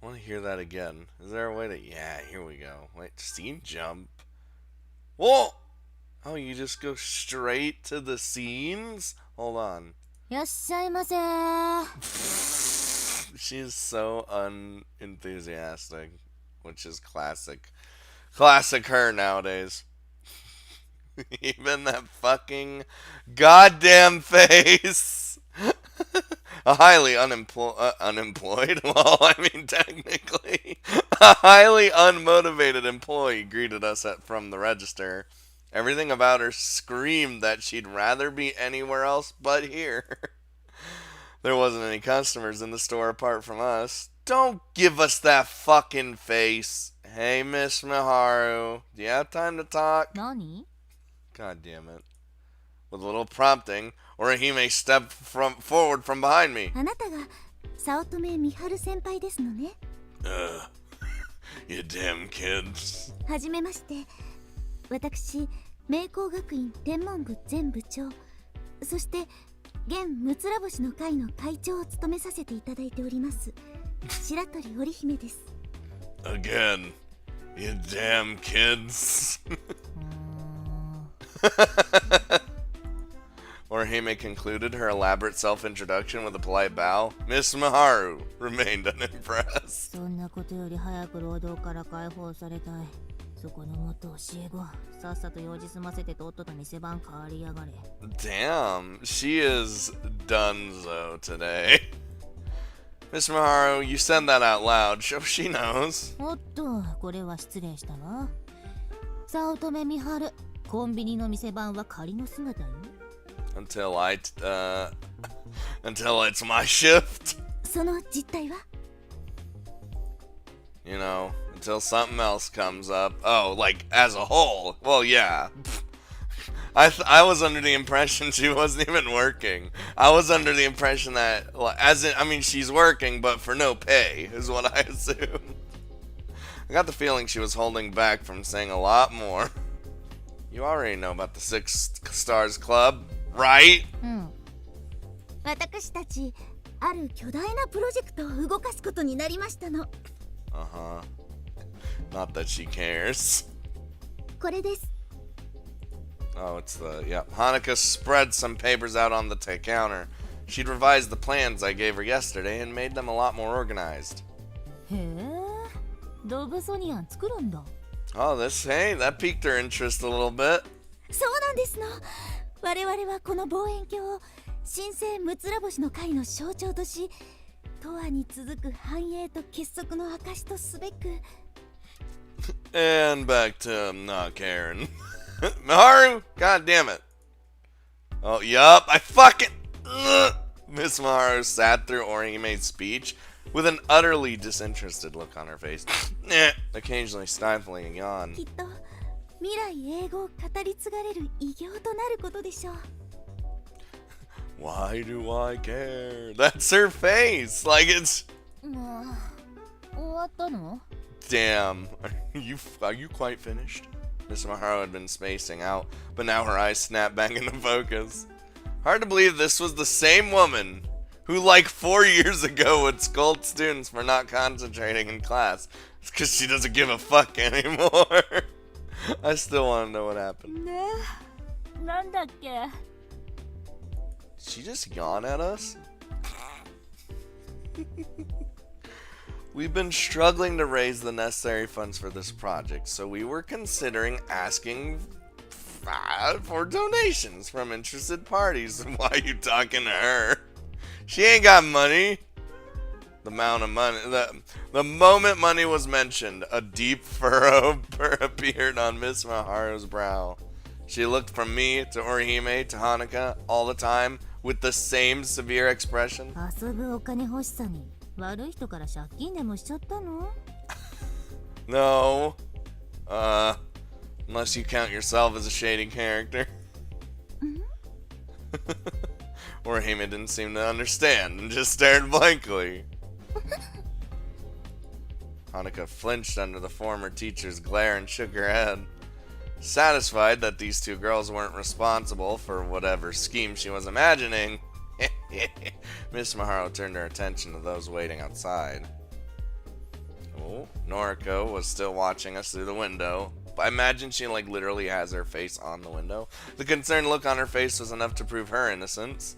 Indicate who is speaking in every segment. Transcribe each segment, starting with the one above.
Speaker 1: I want to hear that again. Is there a way to... Yeah, here we go. Wait, scene jump? Whoa! Oh, you just go straight to the scenes? Hold on.
Speaker 2: いらっしゃいませ。
Speaker 1: She's so unenthusiastic, which is classic. Classic her nowadays. Even that fucking goddamn face. A highly unemployed? Well, I mean, technically. A highly unmotivated employee greeted us from the register. Everything about her screamed that she'd rather be anywhere else but here. There wasn't any customers in the store apart from us. Don't give us that fucking face. Hey, Miss Miharu, do you have time to talk?
Speaker 2: 何？
Speaker 1: God damn it. With a little prompting, Orihime stepped forward from behind me.
Speaker 2: あなたが早乙女美春先輩ですのね。
Speaker 1: You damn kids.
Speaker 2: はじめまして。私、明光学院天文部前部長、そして現六つら星の会の会長を務めさせていただいております白鳥織姫です。
Speaker 1: Again, you damn kids. Orihime concluded her elaborate self-introduction with a polite bow. Miss Miharu remained unimpressed.
Speaker 2: そんなことより早く労働から解放されたい。そこの元教え子、さっさと用事済ませてとっとと店番変わりやがれ。
Speaker 1: Damn, she is donezo today. Miss Miharu, you said that out loud, so she knows.
Speaker 2: おっと、これは失礼したわ。早乙女美春、コンビニの店番は仮の姿よ。
Speaker 1: Until it's my shift.
Speaker 2: その実態は
Speaker 1: You know, until something else comes up. Oh, like, as a whole. Well, yeah. I was under the impression she wasn't even working. I was under the impression that, I mean, she's working, but for no pay, is what I assumed. I got the feeling she was holding back from saying a lot more. You already know about the Six Stars Club, right?
Speaker 2: うん。私たち、ある巨大なプロジェクトを動かすことになりましたの。
Speaker 1: Uh-huh. Not that she cares.
Speaker 2: これです。
Speaker 1: Oh, it's the... Yep. Hanukkah spread some papers out on the counter. She'd revised the plans I gave her yesterday and made them a lot more organized.
Speaker 2: へえ、動物ソニアン作るんだ。
Speaker 1: Oh, hey, that piqued her interest a little bit.
Speaker 2: そうなんですの。我々はこの望遠鏡を新生六つら星の会の象徴とし、永遠に続く繁栄と結束の証とすべく。
Speaker 1: And back to not caring. Miharu, god damn it. Oh, yup, I fucking... Miss Miharu sat through Orihime's speech with an utterly disinterested look on her face, occasionally stifling a yawn.
Speaker 2: きっと未来永劫語り継がれる偉業となることでしょう。
Speaker 1: Why do I care? That's her face. Like it's...
Speaker 2: もう終わったの？
Speaker 1: Damn. Are you quite finished? Miss Miharu had been spacing out, but now her eyes snapped back into focus. Hard to believe this was the same woman who, like 4 years ago, would scold students for not concentrating in class. It's because she doesn't give a fuck anymore. I still want to know what happened.
Speaker 2: ねえ、なんだっけ？
Speaker 1: Did she just yawn at us? We've been struggling to raise the necessary funds for this project, so we were considering asking for donations from interested parties. Why are you talking to her? She ain't got money. The amount of money, the moment money was mentioned, a deep furrow appeared on Miss Miharu's brow. She looked from me to Orihime to Hanukkah all the time with the same severe expression.
Speaker 2: 遊ぶお金欲しさに悪い人から借金でもしちゃったの？
Speaker 1: No. Unless you count yourself as a shady character. Orihime didn't seem to understand and just stared blankly. Hanukkah flinched under the former teacher's glare and shook her head. Satisfied that these two girls weren't responsible for whatever scheme she was imagining, Miss Miharu turned her attention to those waiting outside. Oh, Noriko was still watching us through the window. I imagine she like literally has her face on the window. The concerned look on her face was enough to prove her innocence.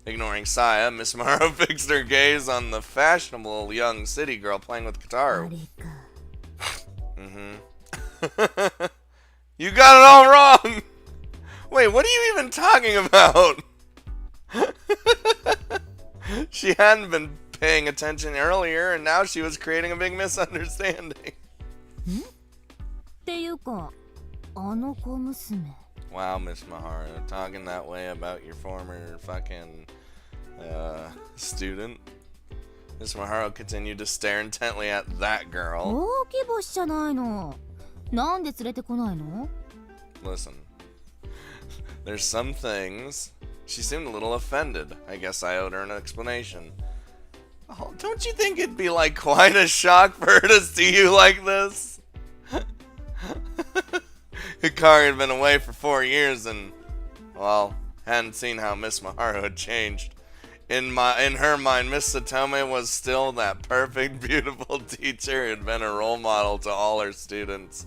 Speaker 1: Ignoring Saya, Miss Maru fixed her gaze on the fashionable young city girl playing with Kataru. You got it all wrong! Wait, what are you even talking about? She hadn't been paying attention earlier, and now she was creating a big misunderstanding. Wow, Miss Maharu, talking that way about your former fucking student. Miss Maharu continued to stare intently at that girl. Listen, there's some things. She seemed a little offended. I guess I owed her an explanation. Oh, don't you think it'd be like quite a shock for her to see you like this? Hikari had been away for 4 years and, well, hadn't seen how Miss Maharu had changed. In her mind, Miss Satome was still that perfect, beautiful teacher who had been a role model to all her students.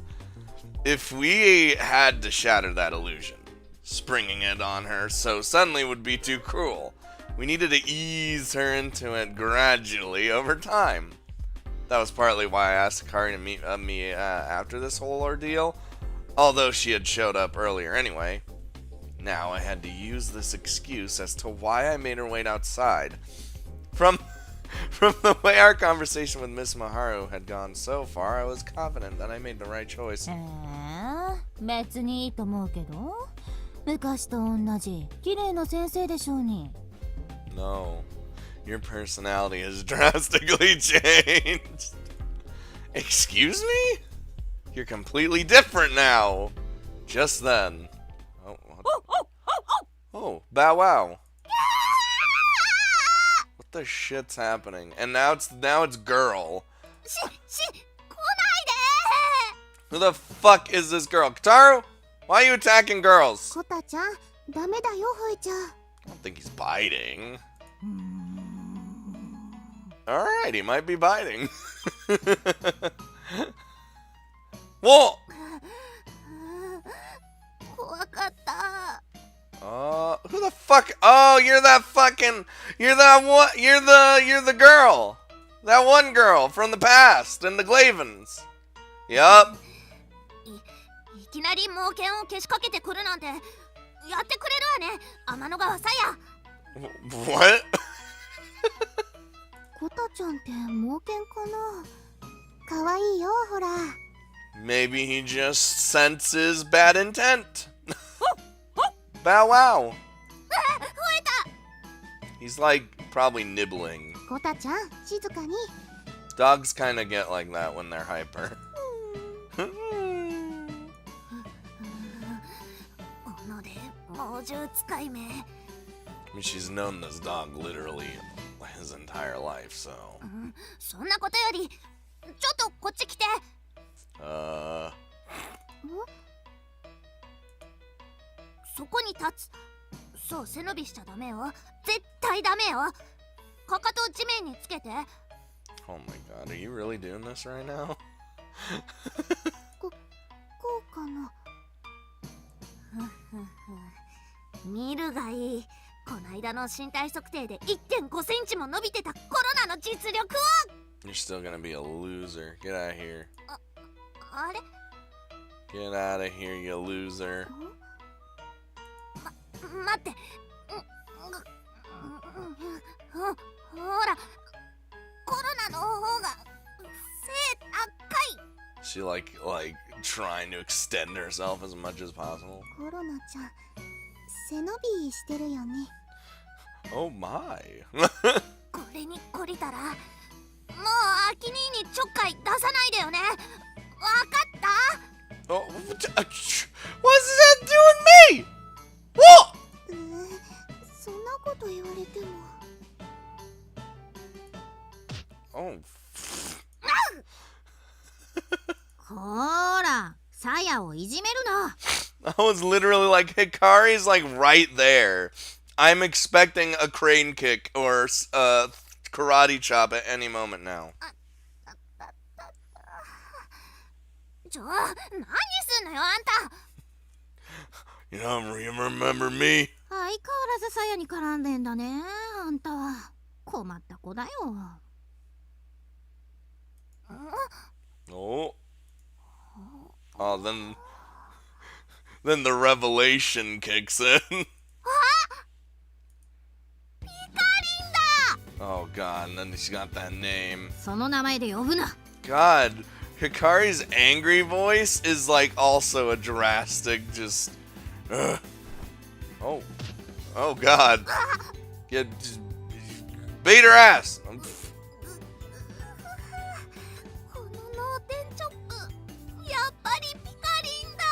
Speaker 1: If we had to shatter that illusion, springing it on her so suddenly would be too cruel. We needed to ease her into it gradually over time. That was partly why I asked Hikari to meet me after this whole ordeal, although she had showed up earlier anyway. Now I had to use this excuse as to why I made her wait outside. From the way our conversation with Miss Maharu had gone so far, I was confident that I made the right choice. No, your personality has drastically changed. Excuse me? You're completely different now. Just then. Oh, bow wow. What the shit's happening? And now it's girl. Who the fuck is this girl? Kataru? Why are you attacking girls? I don't think he's biting. Alright, he might be biting. Whoa! Who the fuck? Oh, you're that fucking, you're the girl. That one girl from the past in the Glavens. Yup. What? Maybe he just senses bad intent. Bow wow. He's like probably nibbling. Dogs kind of get like that when they're hyper. I mean, she's known this dog literally his entire life, so. Oh my god, are you really doing this right now? You're still gonna be a loser. Get out of here. Get out of here, you loser. She like trying to extend herself as much as possible. Oh my. Oh, what's that doing me? What? Oh. I was literally like, Hikari's like right there. I'm expecting a crane kick or karate chop at any moment now.
Speaker 2: 何すんのよあんた。
Speaker 1: You remember me?
Speaker 2: 相変わらず鞘に絡んでんだねあんたは。困った子だよ。
Speaker 1: Oh. Oh, then the revelation kicks in.
Speaker 2: ピカリンだ。
Speaker 1: Oh god, and then she's got that name.
Speaker 2: その名前で呼ぶな。
Speaker 1: God, Hikari's angry voice is like also a drastic just Oh. Oh god. Yeah, just beat her ass.
Speaker 2: この脳天チョップ、やっぱりピカリンだ。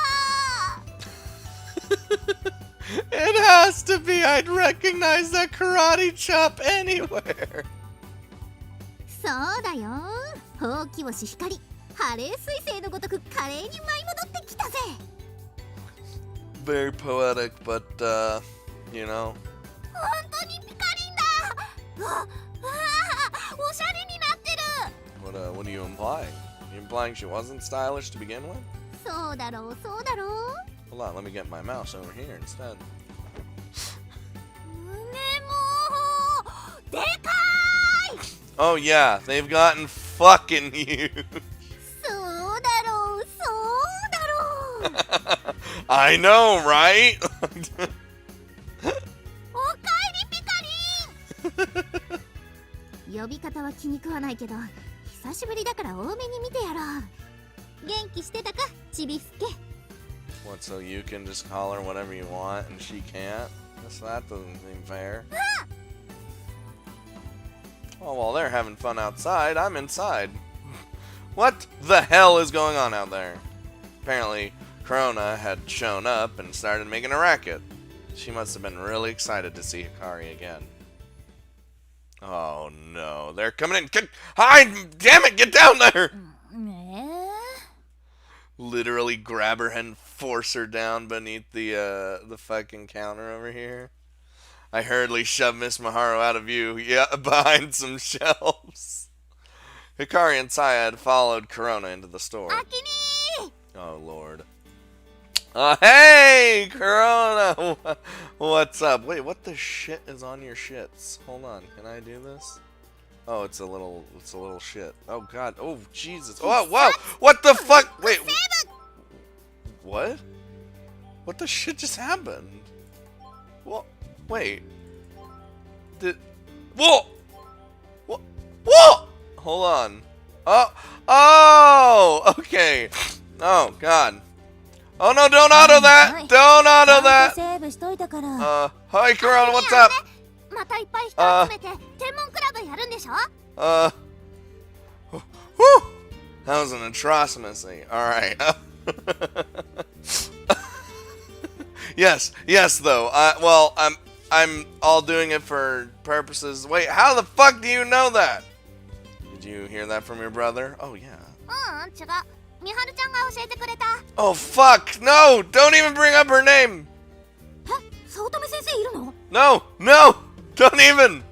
Speaker 1: It has to be. I'd recognize that karate chop anywhere.
Speaker 2: そうだよ。ほうき星光、ハレー彗星のごとく華麗に舞い戻ってきたぜ。
Speaker 1: Very poetic, but you know.
Speaker 2: 本当にピカリンだ。おしゃれになってる。
Speaker 1: What are you implying? You implying she wasn't stylish to begin with?
Speaker 2: そうだろうそうだろう。
Speaker 1: Hold on, let me get my mouse over here instead.
Speaker 2: 胸もでかい。
Speaker 1: Oh yeah, they've gotten fucking huge.
Speaker 2: そうだろうそうだろう。
Speaker 1: I know, right?
Speaker 2: おかえりピカリン。呼び方は気に食わないけど、久しぶりだから多めに見てやろう。元気してたかちびすけ。
Speaker 1: What, so you can just call her whatever you want and she can't? That doesn't seem fair. Oh, while they're having fun outside, I'm inside. What the hell is going on out there? Apparently, Corona had shown up and started making a racket. She must have been really excited to see Hikari again. Oh no, they're coming in. Hide! Damn it, get down there! Literally grab her and force her down beneath the fucking counter over here. I hurriedly shoved Miss Miharu out of view, behind some shelves. Hikari and Saya had followed Corona into the store.
Speaker 2: Akini!
Speaker 1: Oh lord. Hey, Corona! What's up? Wait, what the shit is on your shits? Hold on, can I do this? Oh, it's a little shit. Oh god, oh Jesus. Oh, whoa! What the fuck? Wait. What? What the shit just happened? What? Wait. Whoa! What? Whoa! Hold on. Oh! Okay. Oh god. Oh no, don't auto that! Don't auto that! Hi Corona, what's up?
Speaker 2: またいっぱい人集めて天文クラブやるんでしょ?
Speaker 1: Whew! That was an atrocity. Alright. Yes, though. Well, I'm all doing it for purposes. Wait, how the fuck do you know that? Did you hear that from your brother? Oh yeah.
Speaker 2: 違う。みはるちゃんが教えてくれた。
Speaker 1: Oh fuck! No! Don't even bring up her name!
Speaker 2: え、早乙女先生いるの?
Speaker 1: No! No! Don't even!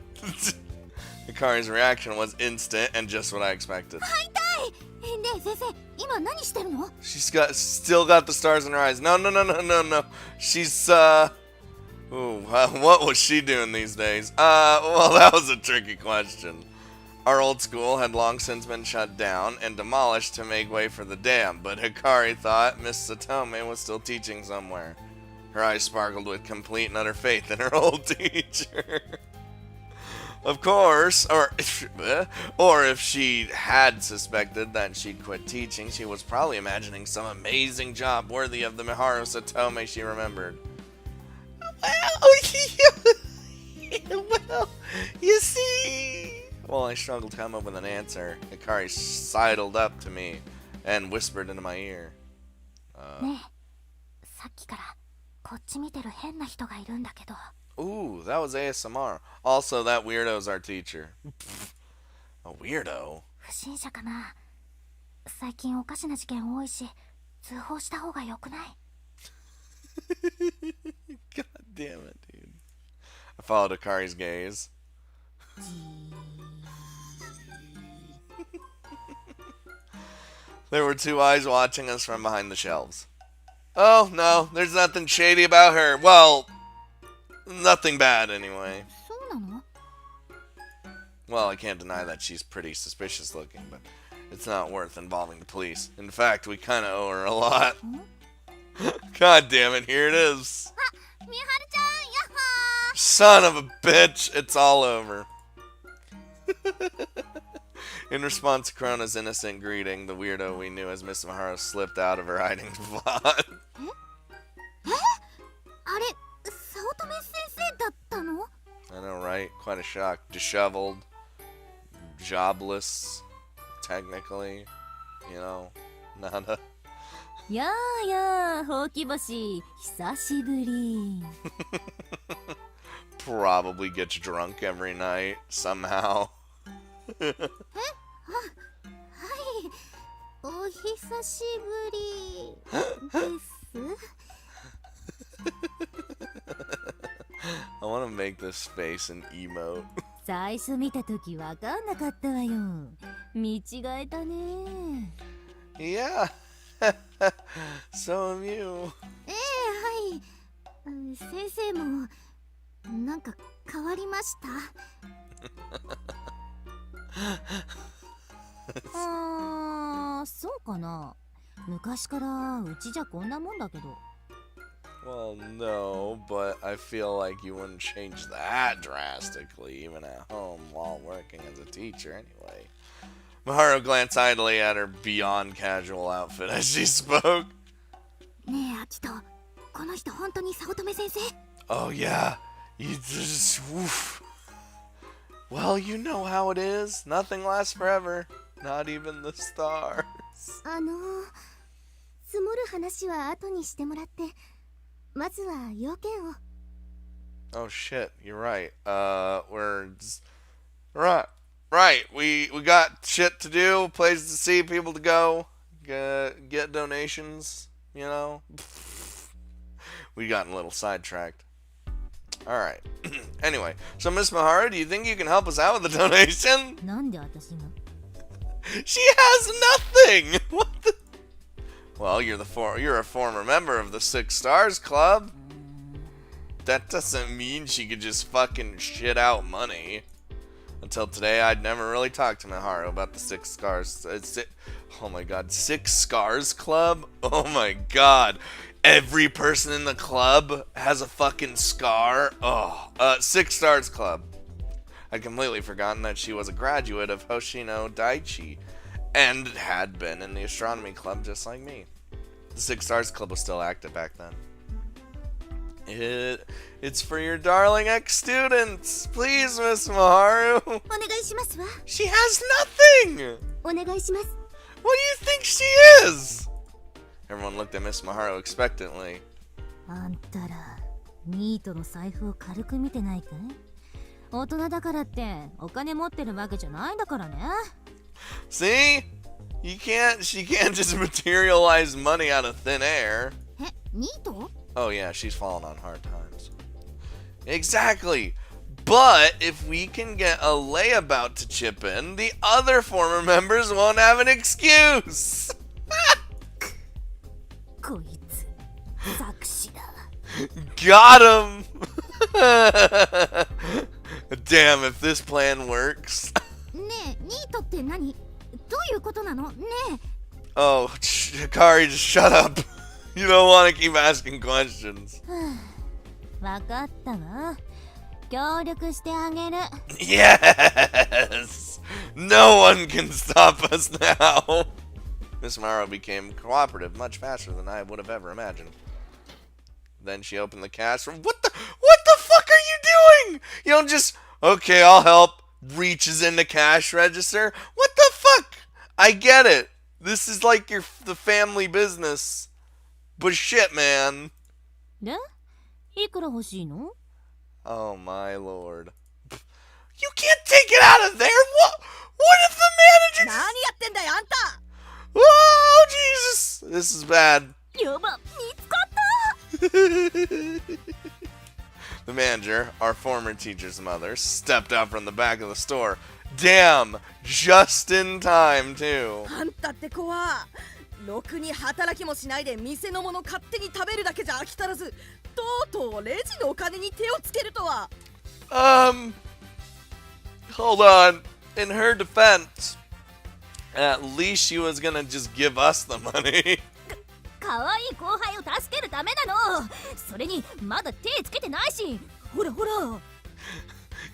Speaker 1: Hikari's reaction was instant and just what I expected.
Speaker 2: 会いたい。ねえ先生、今何してるの?
Speaker 1: She's still got the stars in her eyes. No. She's what was she doing these days? Well, that was a tricky question. Our old school had long since been shut down and demolished to make way for the dam, but Hikari thought Miss Satome was still teaching somewhere. Her eyes sparkled with complete and utter faith in her old teacher. Of course, or if she had suspected that she'd quit teaching, she was probably imagining some amazing job worthy of the Miharu Satome she remembered. Well, you see... While I struggled to come up with an answer, Hikari sidled up to me and whispered into my ear.
Speaker 2: ねえ、さっきからこっち見てる変な人がいるんだけど。
Speaker 1: Ooh, that was ASMR. Also, that weirdo's our teacher. A weirdo?
Speaker 2: 不審者かな。最近おかしな事件多いし、通報した方がよくない?
Speaker 1: God damn it, dude. I followed Hikari's gaze. There were two eyes watching us from behind the shelves. Oh, no, there's nothing shady about her. Well, nothing bad anyway.
Speaker 2: そうなの？
Speaker 1: Well, I can't deny that she's pretty suspicious looking, but it's not worth involving the police. In fact, we kind of owe her a lot. God damn it, here it is.
Speaker 2: あ、みはるちゃん、やっはー。
Speaker 1: Son of a bitch, it's all over. In response to Krona's innocent greeting, the weirdo we knew as Miss Mahara slipped out of her hiding spot.
Speaker 2: あれ、早乙女先生だったの？
Speaker 1: I know, right? Quite a shock. Disheveled, jobless, technically, you know, nada.
Speaker 3: やあやあ、ほうき星、久しぶり。
Speaker 1: Probably gets drunk every night, somehow.
Speaker 2: はい、お久しぶりです。
Speaker 1: I want to make this face an emote.
Speaker 3: 最初見たときわかんなかったわよ。見違えたね。
Speaker 1: Yeah. So have you.
Speaker 2: はい。先生もなんか変わりました。
Speaker 3: そうかな。昔からうちじゃこんなもんだけど。
Speaker 1: Well, no, but I feel like you wouldn't change that drastically, even at home while working as a teacher anyway. Maharu glanced idly at her beyond casual outfit as she spoke.
Speaker 2: ねえ、アキト、この人本当に早乙女先生？
Speaker 1: Oh, yeah. You just... Oof. Well, you know how it is. Nothing lasts forever. Not even the stars.
Speaker 2: 積もる話は後にしてもらって、まずは要件を。
Speaker 1: Oh, shit. You're right. Right. We got shit to do, places to see, people to go, get donations, you know. We gotten a little sidetracked. Alright. Anyway, so Miss Mahara, do you think you can help us out with the donation?
Speaker 3: なんで私が？
Speaker 1: She has nothing! What the... Well, you're a former member of the Six Stars Club. That doesn't mean she could just fucking shit out money. Until today, I'd never really talked to Miharu about the Six Scars. Oh my god, Six Scars Club? Oh my god. Every person in the club has a fucking scar. Oh, Six Stars Club. I'd completely forgotten that she was a graduate of Hoshino Daiichi and had been in the astronomy club just like me. The Six Stars Club was still active back then. It's for your darling ex-students. Please, Miss Maharu.
Speaker 2: お願いしますわ。
Speaker 1: She has nothing.
Speaker 2: お願いします。
Speaker 1: What do you think she is? Everyone looked at Miss Maharu expectantly.
Speaker 3: あんたら、ニートの財布を軽く見てないかい？大人だからってお金持ってるわけじゃないんだからね。
Speaker 1: See? She can't just materialize money out of thin air.
Speaker 2: え、ニート？
Speaker 1: Oh yeah, she's fallen on hard times. Exactly. But if we can get a layabout to chip in, the other former members won't have an excuse.
Speaker 3: こいつ、作詞だ。
Speaker 1: Got him. Damn, if this plan works.
Speaker 2: ねえ、ニートって何？どういうことなの？ねえ。
Speaker 1: Oh, Hikari, just shut up. You don't want to keep asking questions.
Speaker 3: わかったわ。協力してあげる。
Speaker 1: Yes! No one can stop us now. Miss Maharu became cooperative much faster than I would have ever imagined. Then she opened the cash. What the fuck are you doing? You don't just, okay, I'll help. Reaches in the cash register. What the fuck? I get it. This is like the family business. But shit, man.
Speaker 3: で、いくら欲しいの？
Speaker 1: Oh my lord. You can't take it out of there. What if the manager?
Speaker 3: 何やってんだよあんた。
Speaker 1: Oh Jesus. This is bad.
Speaker 3: やば、見つかった。
Speaker 1: The manager, our former teacher's mother, stepped out from the back of the store. Damn, Just in time, too.
Speaker 4: あんたって子はろくに働きもしないで店のもの勝手に食べるだけじゃ飽き足らず、とうとうレジのお金に手をつけるとは。
Speaker 1: Hold on. In her defense, at least she was gonna just give us the money.
Speaker 3: 可愛い後輩を助けるためなの。それにまだ手つけてないし。ほらほら。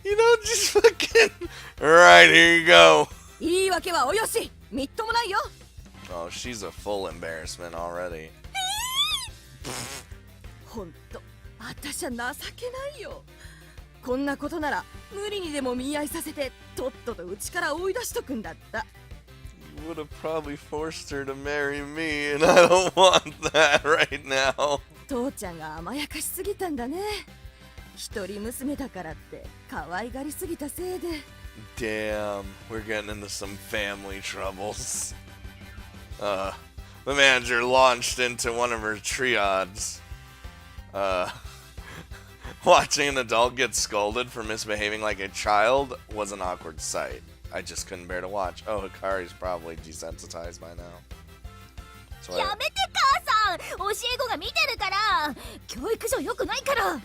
Speaker 1: You know, just fucking. Alright, here you go.
Speaker 4: 言い訳はおよし、みっともないよ。
Speaker 1: Oh, she's a full embarrassment already.
Speaker 4: ほんと、私は情けないよ。こんなことなら無理にでも見合いさせてとっととうちから追い出しとくんだった。
Speaker 1: You would have probably forced her to marry me, and I don't want that right now.
Speaker 4: 父ちゃんが甘やかしすぎたんだね。一人娘だからって可愛がりすぎたせいで。
Speaker 1: Damn, we're getting into some family troubles. The manager launched into one of her triads. Watching an adult get scolded for misbehaving like a child was an awkward sight. I just couldn't bear to watch. Oh, Hikari's probably desensitized by now. So
Speaker 3: やめて母さん、教え子が見てるから。教育上良くないから。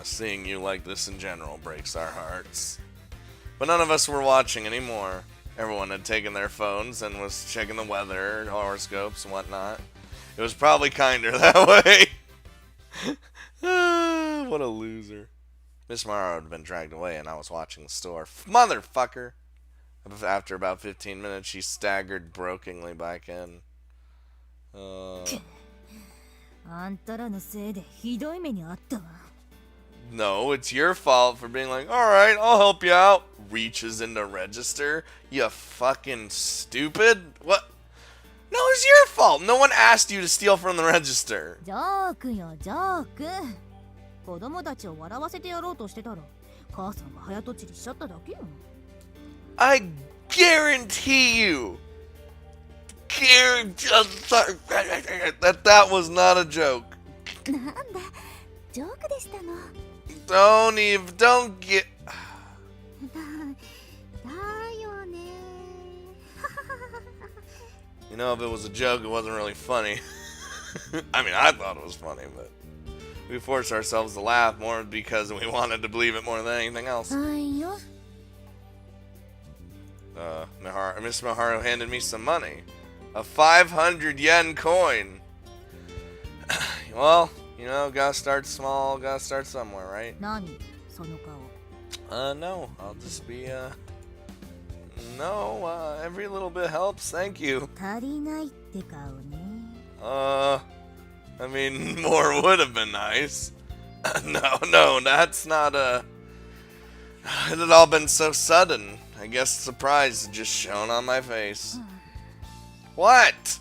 Speaker 1: seeing you like this in general breaks our hearts. But none of us were watching anymore. Everyone had taken their phones and was checking the weather, horoscopes, and whatnot. It was probably kinder that way. What a loser. Miss Morrow had been dragged away and I was watching the store. Motherfucker! After about 15 minutes, she staggered brokenly back in.
Speaker 3: あんたらのせいでひどい目にあったわ。
Speaker 1: No, it's your fault for being like, alright, I'll help you out. Reaches into register. You fucking stupid. What? No, it's your fault. No one asked you to steal from the register.
Speaker 3: ジョークよ、ジョーク。子供たちを笑わせてやろうとしてたら、母さんが早とちりしちゃっただけよ。
Speaker 1: I guarantee you. That was not a joke.
Speaker 2: なんだ、ジョークでしたの。
Speaker 1: Don't get.
Speaker 2: だよね。
Speaker 1: You know, if it was a joke, it wasn't really funny. I mean, I thought it was funny, but we forced ourselves to laugh more because we wanted to believe it more than anything else.
Speaker 2: はいよ。
Speaker 1: Miss Miharu handed me some money. A 500 yen coin. Well, you know, gotta start small, gotta start somewhere, right?
Speaker 3: 何その顔。
Speaker 1: No, I'll just be, no, every little bit helps, thank you.
Speaker 3: 足りないって顔ね。
Speaker 1: I mean, more would have been nice. No, that's not, it had all been so sudden. I guess surprise had just shown on my face. What?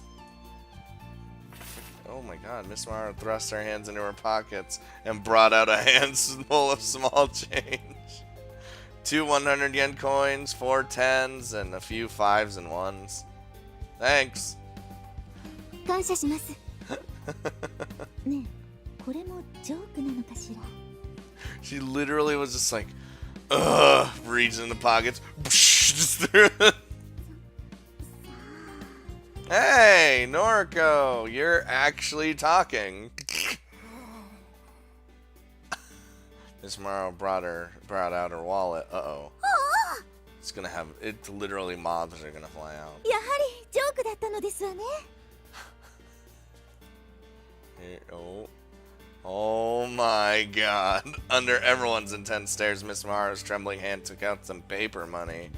Speaker 1: Oh my god, Miss Mara thrust her hands into her pockets and brought out a handful of small change. 2 100 yen coins, 4 10s, and a few 5s and 1s. Thanks.
Speaker 2: 感謝します。ねえ、これもジョークなのかしら。
Speaker 1: She literally was just like, reaches in the pockets. Just threw it. Hey, Noriko, you're actually talking. Miss Morrow brought out her wallet. Uh-oh. It's gonna have, it's literally moths are gonna fly out.
Speaker 2: やはりジョークだったのですわね。
Speaker 1: Oh my god. Under everyone's intense stares, Miss Morrow's trembling hand took out some paper money.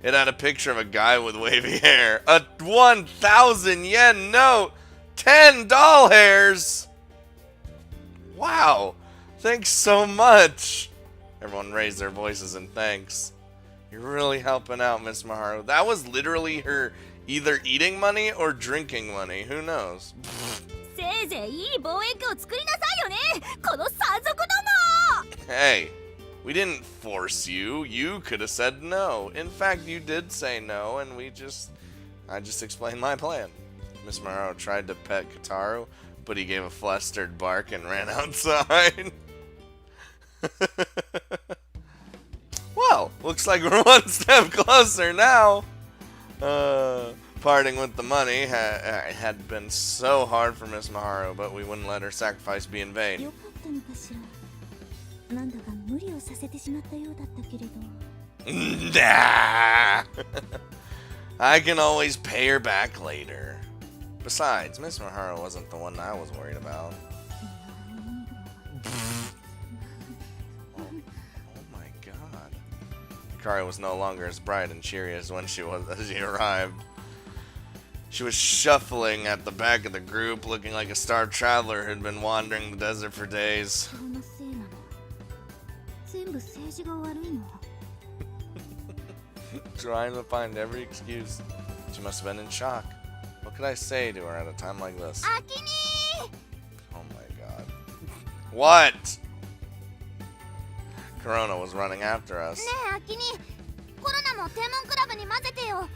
Speaker 1: It had a picture of a guy with wavy hair. A 1,000 yen note! 10 doll hairs! Wow! Thanks so much! Everyone raised their voices in thanks. You're really helping out, Miss Maharu. That was literally her either eating money or drinking money. Who knows?
Speaker 3: せいぜいいい貿易を作りなさいよね。この山賊ども。
Speaker 1: Hey, we didn't force you. You could have said no. In fact, you did say no, and I just explained my plan. Miss Morrow tried to pet Kataru, but he gave a flustered bark and ran outside. Well, Looks like we're one step closer now. Parting with the money had been so hard for Miss Maharu, but we wouldn't let her sacrifice be in
Speaker 2: よ
Speaker 1: vain.
Speaker 2: かったのかしら。なんだか無理をさせてしまったようだったけれど。
Speaker 1: Nah. I can always pay her back later. Besides, Miss Maharu wasn't the one I was worried about. Oh my god. Hikari was no longer as bright and cheery as when she arrived. She was shuffling at the back of the group, looking like a star traveler who had been wandering the desert for days.
Speaker 2: そのせいなの。全部政治が悪いの。
Speaker 1: Trying to find every excuse. She must have been in shock. What could I say to her at a time like this?
Speaker 2: あきに
Speaker 1: Oh my god. What? Corona was running after us.
Speaker 2: ねえ、あきに。コロナも天文クラブに混ぜてよ。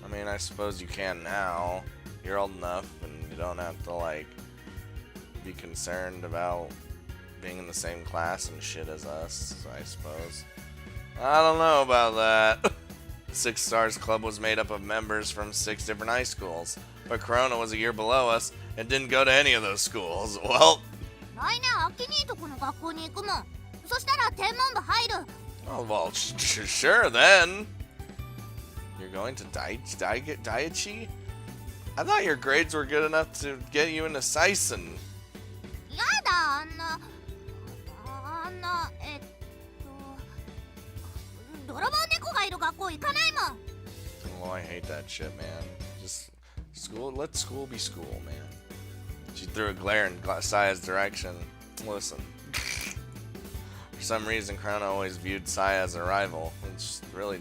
Speaker 1: I mean, I suppose you can now. You're old enough and you don't have to, like, be concerned about being in the same class and shit as us, I suppose. I don't know about that. The Six Stars Club was made up of members from 6 different high schools, but Corona was a year below us and didn't go to any of those schools. Well,
Speaker 2: 来年あきにとこの学校に行くもん。そしたら天文部入る。
Speaker 1: oh, well, sure then. You're going to Daiichi? I thought your grades were good enough to get you into Saisen.
Speaker 2: やだ、泥棒猫がいる学校行かないもん。
Speaker 1: Oh, I hate that shit, man. Just let school be school, man. She threw a glare in Saya's direction. Listen. For some reason, Corona always viewed Saya as a rival, which really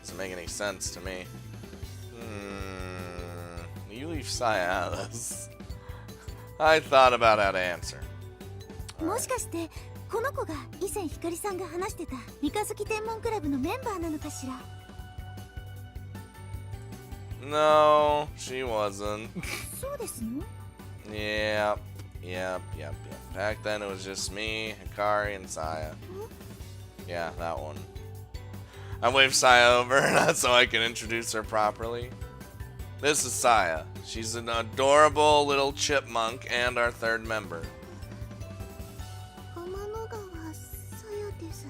Speaker 1: doesn't make any sense to me. You leave Saya out of this. I thought about how to answer.
Speaker 2: もしかしてこの子が以前ひかりさんが話してた三日月天文クラブのメンバーなのかしら。
Speaker 1: No, she wasn't.
Speaker 2: そうですの？
Speaker 1: Yep. Back then it was just me, Hikari, and Saya. Yeah, that one. I waved Saya over so I can introduce her properly. This is Saya. She's an adorable little chipmunk and our 3rd member.
Speaker 2: 天の川さやです。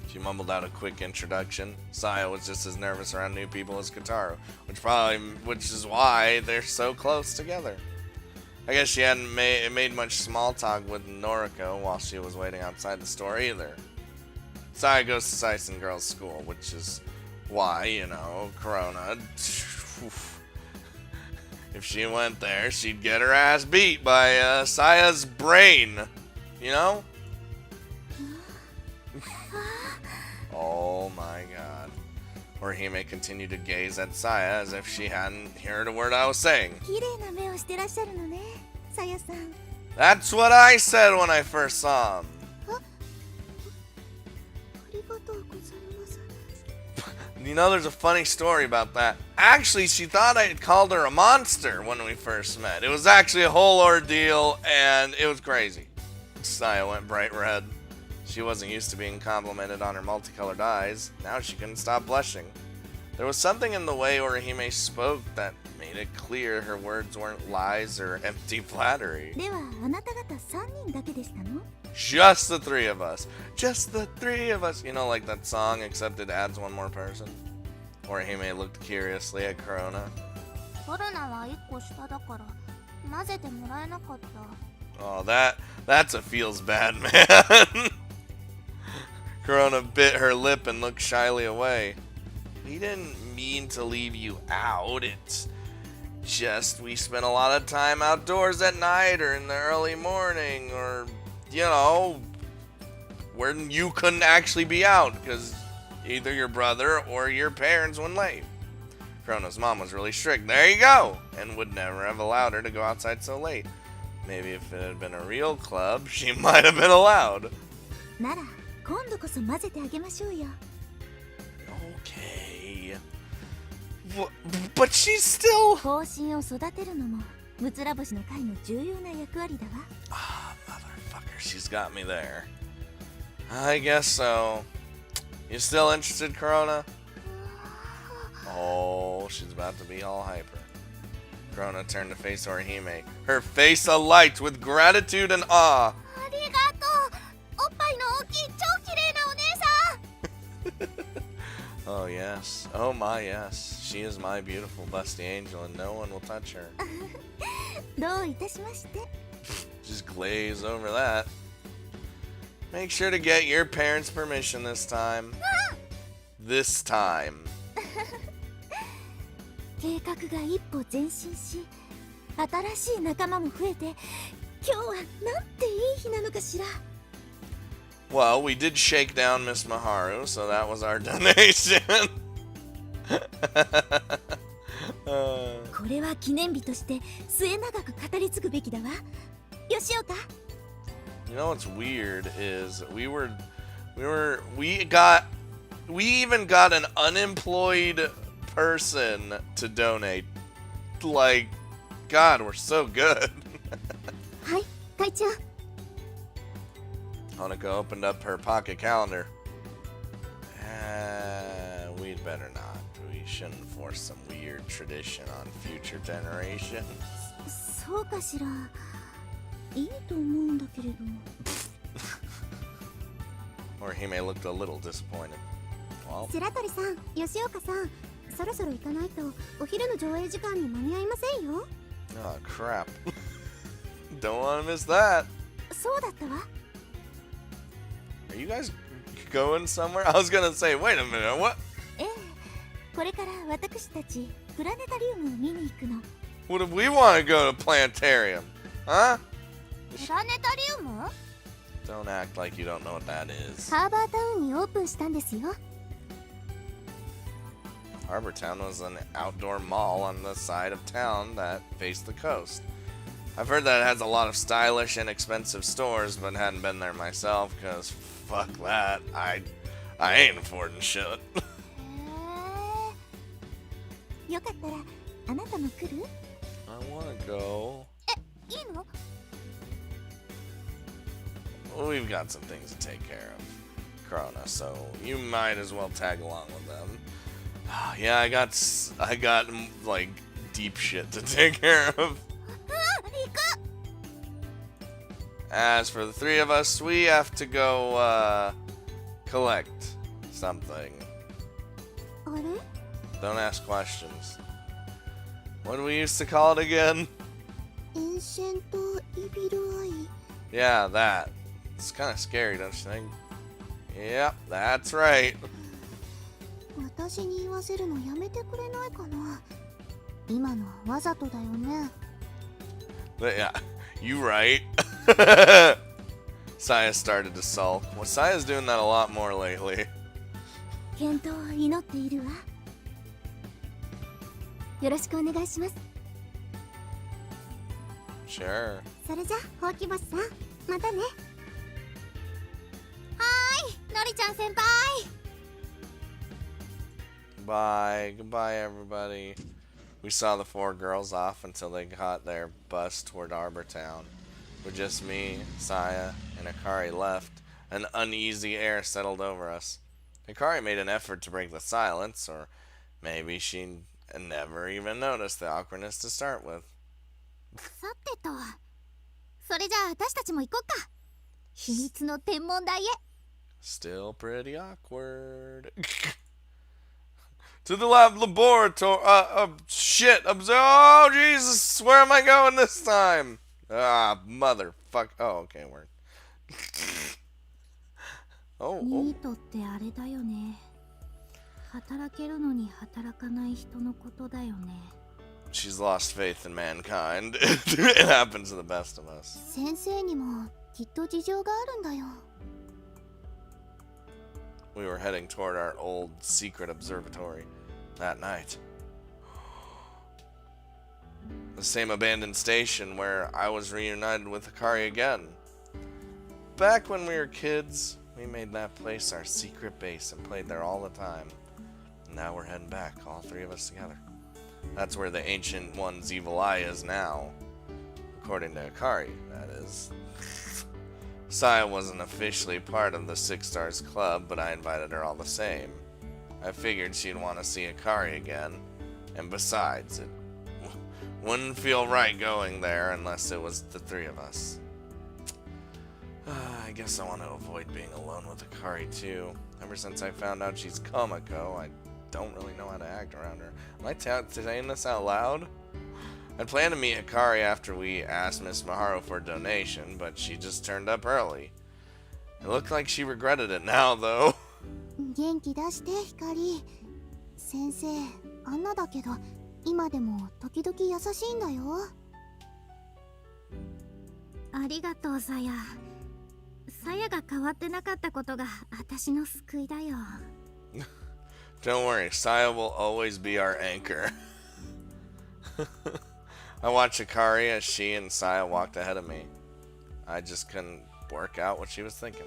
Speaker 1: She mumbled out a quick introduction. Saya was just as nervous around new people as Kotaro, which is why they're so close together. I guess she hadn't made much small talk with Noriko while she was waiting outside the store either. Saya goes to Saisen Girls' School, which is why, you know, Corona. If she went there, she'd get her ass beat by Saya's brain. You know? Oh my god. Orihime continued to gaze at Saya as if she hadn't heard a word I was saying.
Speaker 2: 綺麗な目をしてらっしゃるのね、さやさん。
Speaker 1: That's what I said when I first saw him.
Speaker 2: ありがとうございます。
Speaker 1: You know, there's a funny story about that. Actually, she thought I had called her a monster when we first met. It was actually a whole ordeal, and it was crazy. Saya went bright red. She wasn't used to being complimented on her multicolored eyes. Now she couldn't stop blushing. There was something in the way Orihime spoke that made it clear her words weren't lies or empty flattery.
Speaker 2: ではあなた方3人だけでしたの？
Speaker 1: Just the 3 of us. Just the 3 of us. You know, like that song, except it adds one more person. Orihime looked curiously at Corona.
Speaker 2: コロナは1個下だから混ぜてもらえなかった。
Speaker 1: Oh, that's a feels bad, man. Corona bit her lip and looked shyly away. We didn't mean to leave you out. It's just we spent a lot of time outdoors at night or in the early morning or, you know, when you couldn't actually be out because either your brother or your parents wouldn't let you. Corona's mom was really strict. There you go! And would never have allowed her to go outside so late. Maybe if it had been a real club, she might have been allowed.
Speaker 2: なら今度こそ混ぜてあげましょうよ。
Speaker 1: Okay. But she's still...
Speaker 2: 後進を育てるのもむつら星の会の重要な役割だわ。
Speaker 1: Ah, motherfucker, she's got me there. I guess so. You still interested, Corona? Oh, she's about to be all hyper. Corona turned to face Orihime, her face alight with gratitude and awe.
Speaker 2: ありがとう。おっぱいの大きい超綺麗なお姉さん。
Speaker 1: Oh yes, oh my yes, she is my beautiful busty angel and no one will touch her.
Speaker 2: どういたしまして。
Speaker 1: Just glaze over that. Make sure to get your parents' permission this time. This time.
Speaker 2: 計画が一歩前進し、新しい仲間も増えて、今日はなんていい日なのかしら。
Speaker 1: Well, we did shake down Miss Maharu, so that was our donation.
Speaker 2: これは記念日として末永く語り継ぐべきだわ。吉岡。
Speaker 1: You know what's weird is we even got an unemployed person to donate. Like, God, we're so good.
Speaker 2: はい、会長。
Speaker 1: Honoka opened up her pocket calendar. We'd better not. We shouldn't force some weird tradition on future generations.
Speaker 2: そうかしら。いいと思うんだけれど。
Speaker 1: Orihime looked a little disappointed. Well,
Speaker 2: 白鳥さん、吉岡さん、そろそろ行かないとお昼の上映時間に間に合いませんよ。
Speaker 1: oh crap. Don't want to miss that.
Speaker 2: そうだったわ。
Speaker 1: Are you guys going somewhere? I was gonna say, wait a minute, what?
Speaker 2: ええ、これから私たちプラネタリウムを見に行くの。
Speaker 1: What if we want to go to planetarium? Huh?
Speaker 2: プラネタリウム？
Speaker 1: Don't act like you don't know what that is.
Speaker 2: ハーバータウンにオープンしたんですよ。
Speaker 1: Harbor Town was an outdoor mall on the side of town that faced the coast. I've heard that it has a lot of stylish and expensive stores, but hadn't been there myself, because fuck that. I ain't affording shit.
Speaker 2: へえ。よかったらあなたも来る？
Speaker 1: I wanna go.
Speaker 2: いいの？
Speaker 1: Well, we've got some things to take care of, Corona, so you might as well tag along with them. Yeah, I got like deep shit to take care of.
Speaker 2: 行く。
Speaker 1: As for the three of us, we have to go collect something.
Speaker 2: あれ？
Speaker 1: Don't ask questions. What do we used to call it again?
Speaker 2: エンシェントイビルアイ。
Speaker 1: Yeah, that. It's kind of scary, don't you think? Yep, that's right.
Speaker 2: 私に言わせるのやめてくれないかな。今のはわざとだよね。
Speaker 1: But yeah, you right. Saya started to sulk. Well, Saya's doing that a lot more lately.
Speaker 2: 健闘を祈っているわ。よろしくお願いします。
Speaker 1: Sure.
Speaker 2: それじゃほうき星さん、またね。はーい、のりちゃん先輩。
Speaker 1: Bye. Goodbye, everybody. We saw the four girls off until they got their bus toward Arbor Town. With just me, Saya, and Akari left, an uneasy air settled over us. Akari made an effort to break the silence, or maybe she never even noticed the awkwardness to start with.
Speaker 2: さてと、それじゃあ私たちも行こうか。秘密の天文台へ。
Speaker 1: Still pretty awkward. To the laboratory. Shit. Oh, Jesus. Where am I going this time? Ah, motherfuck. Oh, okay, we're. Oh.
Speaker 3: ニートってあれだよね。働けるのに働かない人のことだよね。
Speaker 1: She's lost faith in mankind. It happens to the best of us.
Speaker 2: 先生にもきっと事情があるんだよ。
Speaker 1: We were heading toward our old secret observatory that night. The same abandoned station where I was reunited with Akari again. Back when we were kids, we made that place our secret base and played there all the time. Now we're heading back, all three of us together. That's where the Ancient One's evil eye is now. According to Akari, that is. Saya wasn't officially part of the Six Stars Club, but I invited her all the same. I figured she'd want to see Akari again, and besides, it wouldn't feel right going there unless it was the three of us. I guess I want to avoid being alone with Akari too. Ever since I found out she's Komako, I don't really know how to act around her. Am I saying this out loud? I'd planned to meet Akari after we asked Miss Maharu for a donation, but she just turned up early. It looked like she regretted it now, though.
Speaker 2: 元気出して光。先生あんなだけど今でも時々優しいんだよ。ありがとうさや。さやが変わってなかったことが私の救いだよ。
Speaker 1: Don't worry, Saya will always be our anchor. I watched Akari as she and Saya walked ahead of me. I just couldn't work out what she was thinking.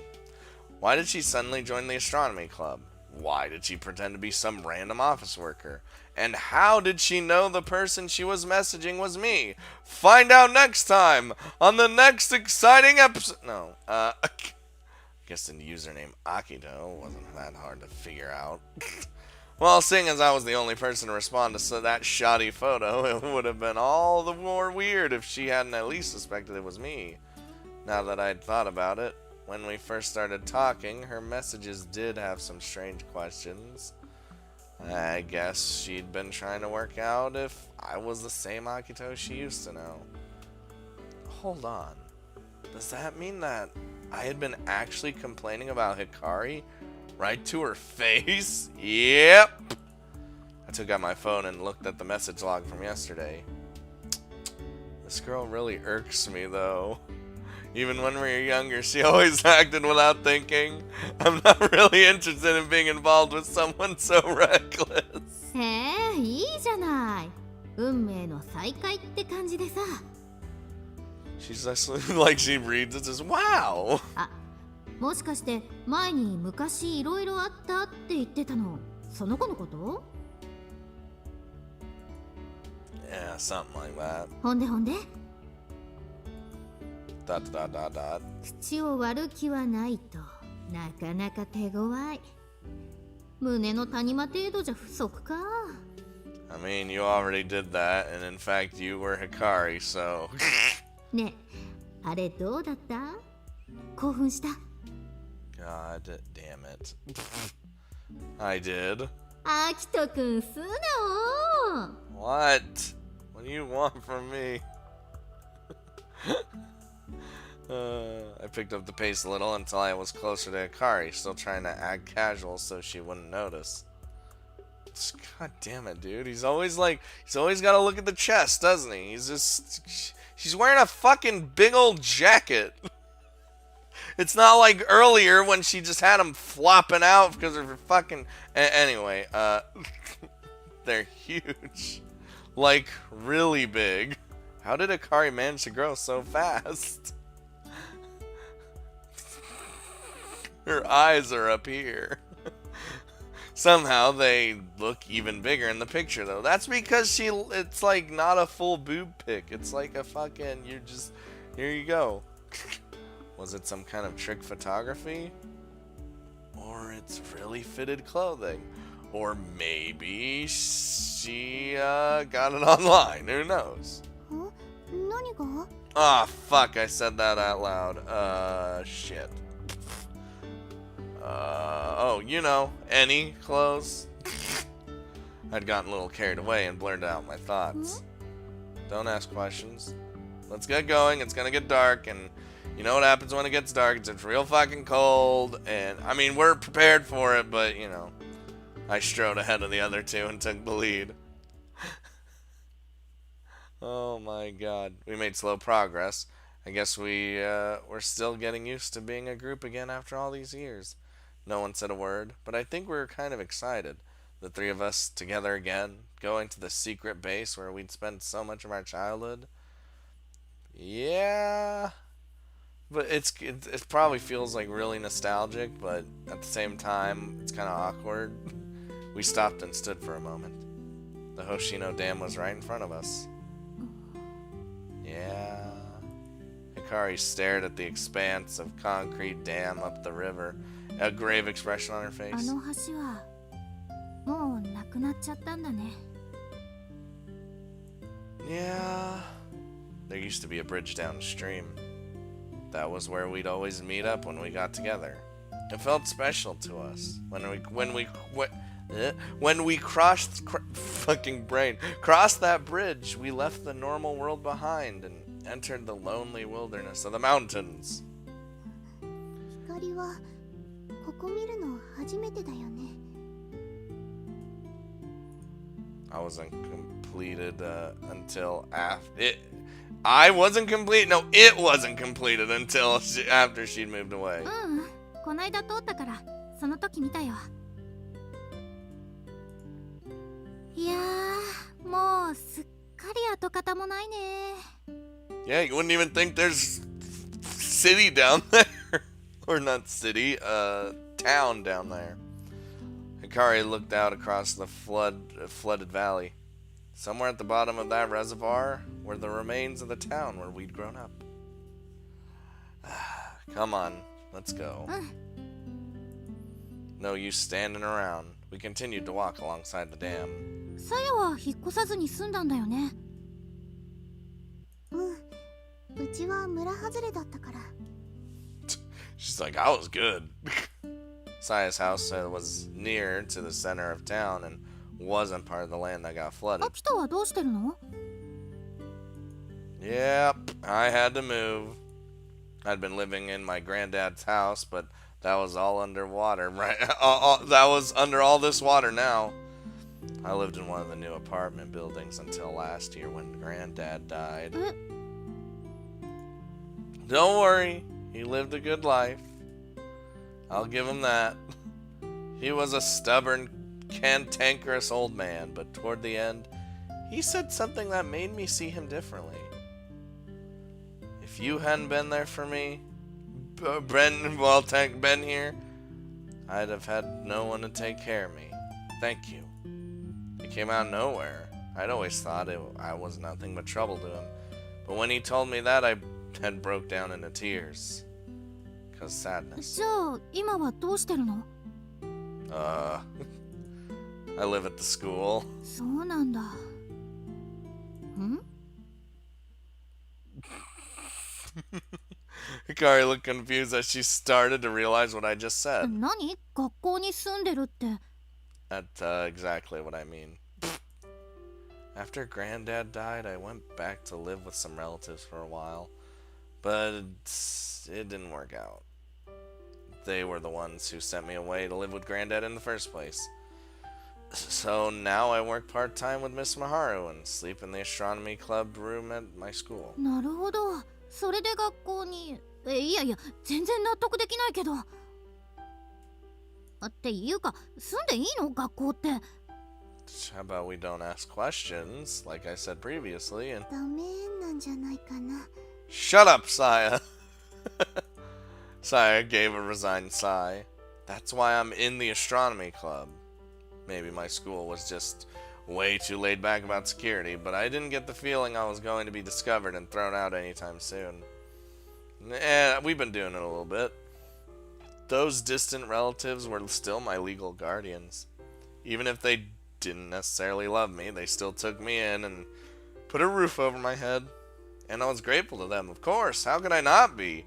Speaker 1: Why did she suddenly join the astronomy club? Why did she pretend to be some random office worker? And how did she know the person she was messaging was me? Find out next time on the next exciting episode. No, I guess the username Akito wasn't that hard to figure out. Well, seeing as I was the only person to respond to that shoddy photo, it would have been all the more weird if she hadn't at least suspected it was me. Now that I'd thought about it, when we first started talking, her messages did have some strange questions. I guess she'd been trying to work out if I was the same Akito she used to know. Hold on. Does that mean that I had been actually complaining about Hikari right to her face? Yep! I took out my phone and looked at the message log from yesterday. This girl really irks me, though. Even when we were younger, she always acted without thinking. I'm not really interested in being involved with someone so reckless.
Speaker 3: へえ、いいじゃない。運命の再会って感じでさ。
Speaker 1: She's just like she reads it as wow.
Speaker 3: あ、もしかして前に昔いろいろあったって言ってたの、その子のこと？
Speaker 1: Yeah, something like that.
Speaker 3: ほんでほんで。
Speaker 1: Dot dot dot dot.
Speaker 3: 口を割る気はないとなかなか手強い。胸の谷間程度じゃ不足か。
Speaker 1: I mean, you already did that, and in fact, you were Hikari, so.
Speaker 3: ねえ、あれどうだった？興奮した？
Speaker 1: God damn it. I did.
Speaker 3: あきとくん素直。
Speaker 1: What? What do you want from me? I picked up the pace a little until I was closer to Hikari, still trying to act casual so she wouldn't notice. God damn it, dude. He's always got to look at the chest, doesn't he? She's wearing a fucking big old jacket. It's not like earlier when she just had him flopping out because of her fucking... Anyway, they're huge. Like, really big. How did Hikari manage to grow so fast? Her eyes are up here. Somehow they look even bigger in the picture, though. That's because it's like not a full boob pic. It's like a fucking, here you go. Was it some kind of trick photography? Or it's really fitted clothing? Or maybe she got it online. Who knows?
Speaker 2: 何が？
Speaker 1: Ah, fuck, I said that out loud. Shit. Oh, you know, any clothes? I'd gotten a little carried away and blurted out my thoughts. Don't ask questions. Let's get going. It's gonna get dark, and you know what happens when it gets dark. It's real fucking cold, and I mean, we're prepared for it, but you know, I strode ahead of the other two and took the lead. Oh my god. We made slow progress. I guess we're still getting used to being a group again after all these years. No one said a word, but I think we were kind of excited. The three of us together again, going to the secret base where we'd spent so much of our childhood. Yeah. But it probably feels like really nostalgic, but at the same time, it's kind of awkward. We stopped and stood for a moment. The Hoshino Dam was right in front of us. Yeah. Hikari stared at the expanse of concrete dam up the river, a grave expression on her
Speaker 3: あ
Speaker 1: face.
Speaker 3: の橋はもうなくなっちゃったんだね。
Speaker 1: Yeah, there used to be a bridge downstream. That was where we'd always meet up when we got together. It felt special to us when we crossed crossed that bridge. We left the normal world behind and entered the lonely wilderness of the mountains.
Speaker 2: 光はここ見るの初めてだよね。
Speaker 1: I wasn't completed until after it. I wasn't complete. No, it wasn't completed until after she'd moved away.
Speaker 3: うん、こないだ通ったからその時見たよ。いやー、もうすっかり跡形もないね。
Speaker 1: Yeah, you wouldn't even think there's city down there. Or not city, town down there. Hikari looked out across the flooded valley. Somewhere at the bottom of that reservoir were the remains of the town where we'd grown up. Come on, let's go. No use standing around. We continued to walk alongside the dam.
Speaker 3: さやは引っ越さずに住んだんだよね。
Speaker 2: うん。うちは村外れだったから。
Speaker 1: She's like, I was good. Saya's house was near to the center of town and wasn't part of the land that got flooded.
Speaker 3: 秋田はどうしてるの？
Speaker 1: Yep, I had to move. I'd been living in my granddad's house, but that was all underwater, right? That was under all this water now. I lived in one of the new apartment buildings until last year when Granddad died. Don't worry, he lived a good life. I'll give him that. He was a stubborn, cantankerous old man, but toward the end, he said something that made me see him differently. If you hadn't been there for me, Ben here, I'd have had no one to take care of me. Thank you. It came out of nowhere. I'd always thought I was nothing but trouble to him. But when he told me that, I had broke down into tears. 'Cause sadness.
Speaker 3: じゃあ今はどうしてるの？
Speaker 1: I live at the school.
Speaker 3: そうなんだ。ん？
Speaker 1: Hikari looked confused as she started to realize what I just said.
Speaker 3: 何？学校に住んでるって。
Speaker 1: That's exactly what I mean. After Granddad died, I went back to live with some relatives for a while. But it didn't work out. They were the ones who sent me away to live with Granddad in the first place. So now I work part-time with Miss Maharu and sleep in the astronomy club room at my school.
Speaker 3: なるほど。それで学校に。いやいや、全然納得できないけど。っていうか、住んでいいの？学校って。
Speaker 1: How about we don't ask questions, like I said previously, and...
Speaker 2: ダメなんじゃないかな。
Speaker 1: Shut up, Saya! Saya gave a resigned sigh. That's why I'm in the astronomy club. Maybe my school was just way too laid back about security, but I didn't get the feeling I was going to be discovered and thrown out anytime soon. We've been doing it a little bit. Those distant relatives were still my legal guardians. Even if they didn't necessarily love me, they still took me in and put a roof over my head. And I was grateful to them, of course. How could I not be?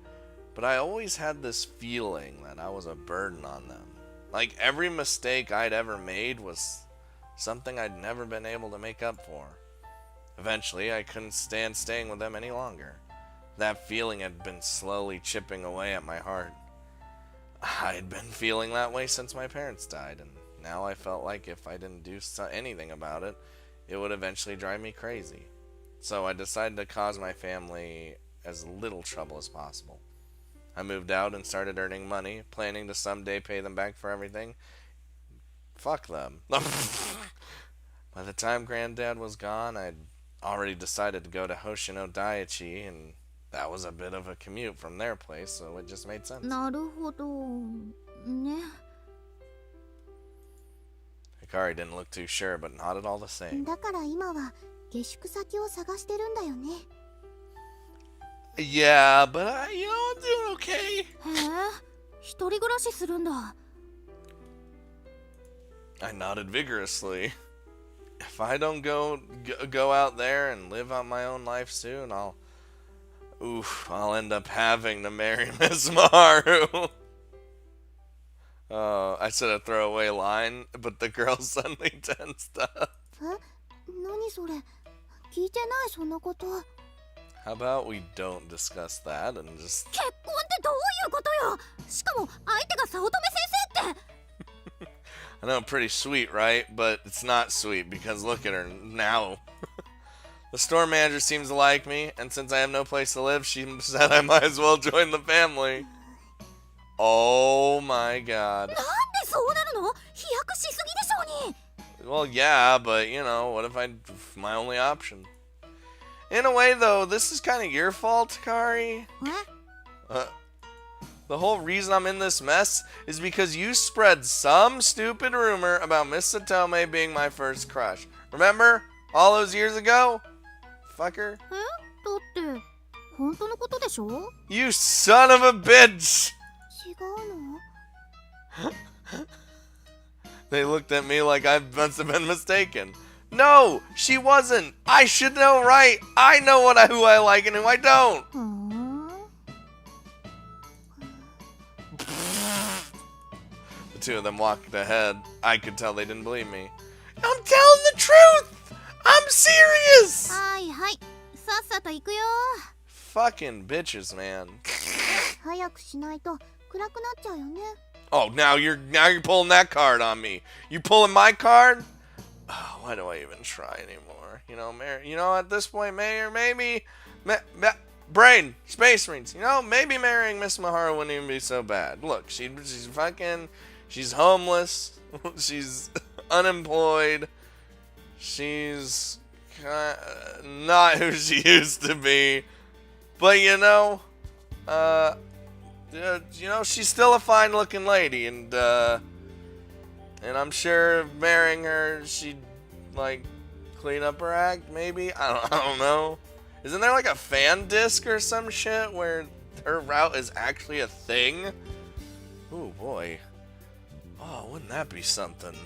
Speaker 1: But I always had this feeling that I was a burden on them. Like every mistake I'd ever made was something I'd never been able to make up for. Eventually, I couldn't stand staying with them any longer. That feeling had been slowly chipping away at my heart. I'd been feeling that way since my parents died, and now I felt like if I didn't do anything about it, it would eventually drive me crazy. So I decided to cause my family as little trouble as possible. I moved out and started earning money, planning to someday pay them back for everything. Fuck them. By the time Granddad was gone, I'd already decided to go to Hoshino Daiichi, and that was a bit of a commute from their place, so it just made sense.
Speaker 3: なるほど。ね。
Speaker 1: Hikari didn't look too sure, but nodded all the same.
Speaker 2: だから今は下宿先を探してるんだよね。
Speaker 1: Yeah, but I'm doing okay.
Speaker 3: へえ、一人暮らしするんだ。
Speaker 1: I nodded vigorously. If I don't go out there and live out my own life soon, I'll end up having to marry Miss Maru. I said a throwaway line, but the girl suddenly tensed up.
Speaker 2: え、何それ、聞いてないそんなこと。
Speaker 1: How about we don't discuss that and just...
Speaker 3: 結婚ってどういうことよ。しかも相手が早乙女先生って。
Speaker 1: I know, pretty sweet, right? But it's not sweet because look at her now. The store manager seems to like me, and since I have no place to live, she said I might as well join the family. Oh my god.
Speaker 3: なんでそうなるの。飛躍しすぎでしょうに。
Speaker 1: Well, yeah, but what if my only option? In a way, though, this is kind of your fault, Kari.
Speaker 2: え、
Speaker 1: The whole reason I'm in this mess is because you spread some stupid rumor about Miss Satome being my first crush. Remember? All those years ago? Fucker.
Speaker 2: だって本当のことでしょ。
Speaker 1: You son of a bitch!
Speaker 2: 違うの。
Speaker 1: They looked at me like I must have been mistaken. No, she wasn't. I should know, right? I know who I like and who I don't.
Speaker 2: ふーん。
Speaker 1: The two of them walked ahead. I could tell they didn't believe me. I'm telling the truth! I'm serious!
Speaker 2: はいはい、さっさと行くよ。
Speaker 1: Fucking bitches, man.
Speaker 2: 早くしないと暗くなっちゃうよね。
Speaker 1: Oh, now you're pulling that card on me. You pulling my card? Oh, why do I even try anymore? At this point, maybe brain, space marines. Maybe marrying Miss Maharu wouldn't even be so bad. Look, she's homeless. She's unemployed. She's not who she used to be. But she's still a fine-looking lady, and I'm sure marrying her, she'd clean up her act. Maybe I don't know. Isn't there a fan disc or some shit where her route is actually a thing? Oh boy. Oh, wouldn't that be something?